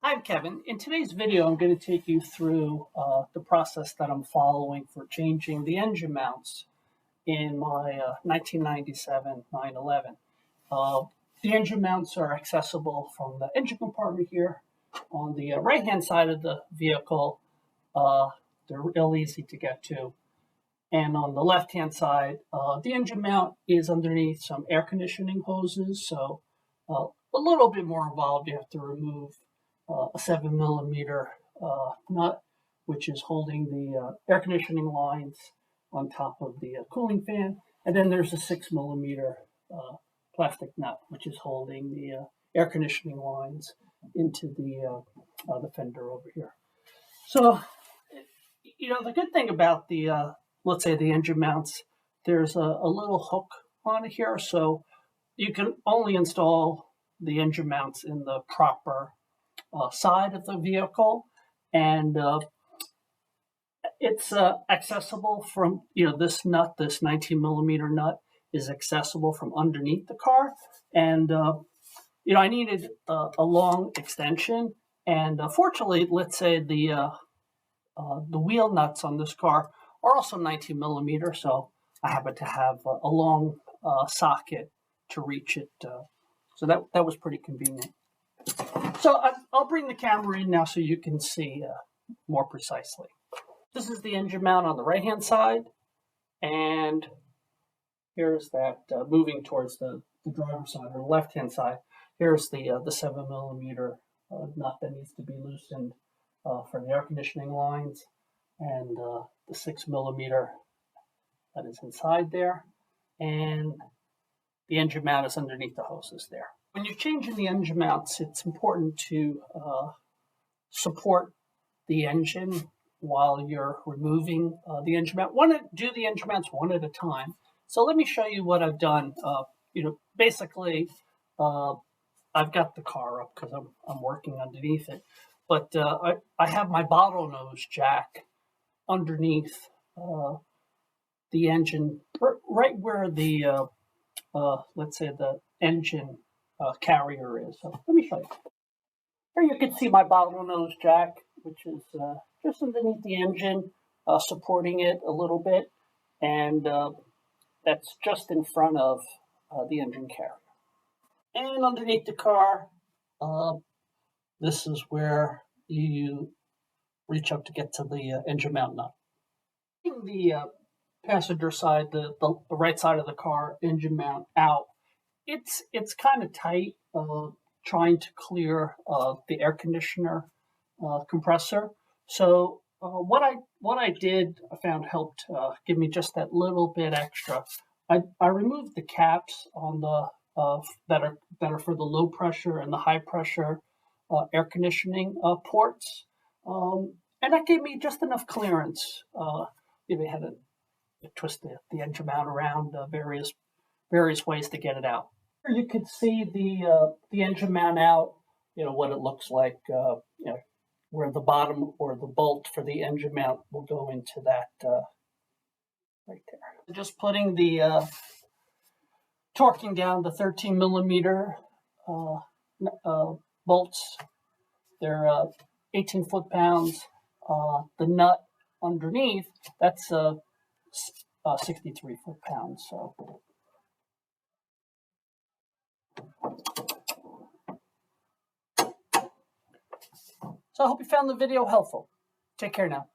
Hi, I'm Kevin. In today's video, I'm going to take you through the process that I'm following for changing the engine mounts in my 1997 911. The engine mounts are accessible from the engine compartment here. On the right-hand side of the vehicle, they're real easy to get to. And on the left-hand side, the engine mount is underneath some air conditioning hoses, so a little bit more involved. You have to remove a 7 millimeter nut, which is holding the air conditioning lines on top of the cooling fan. And then there's a 6 millimeter plastic nut, which is holding the air conditioning lines into the fender over here. So, the good thing about the, let's say the engine mounts, there's a little hook on it here. So you can only install the engine mounts in the proper side of the vehicle, and it's accessible from this nut. This 19 millimeter nut is accessible from underneath the car, and I needed a long extension, and fortunately, let's say the wheel nuts on this car are also 19 millimeter, so I happen to have a long socket to reach it. So that was pretty convenient. So I'll bring the camera in now so you can see more precisely. This is the engine mount on the right-hand side, and here's that moving towards the driver's side or the left-hand side. Here's the 7 millimeter nut that needs to be loosened for the air conditioning lines, and the 6 millimeter that is inside there, and the engine mount is underneath the hoses there. When you're changing the engine mounts, it's important to support the engine while you're removing the engine mount. Do the engine mounts one at a time. So let me show you what I've done. Basically, I've got the car up because I'm working underneath it, but I have my bottlenose jack underneath the engine, right where the let's say the engine carrier is. So let me show you. Here you can see my bottlenose jack, which is just underneath the engine, supporting it a little bit, and that's just in front of the engine carrier. And underneath the car, this is where you reach up to get to the engine mount nut. The passenger side, the right side of the car engine mount out, it's kind of tight, trying to clear the air conditioner compressor. So what I did, I found helped give me just that little bit extra. I removed the caps on the that are for the low pressure and the high pressure air conditioning ports, and that gave me just enough clearance. You had to twist the engine mount around various ways to get it out. Here you could see the engine mount out. What it looks like. Where the bottom or the bolt for the engine mount will go into that right there. Just putting the torquing down the 13 millimeter bolts. They're 18 foot-pounds. The nut underneath, that's 63 foot-pounds. So I hope you found the video helpful. Take care now.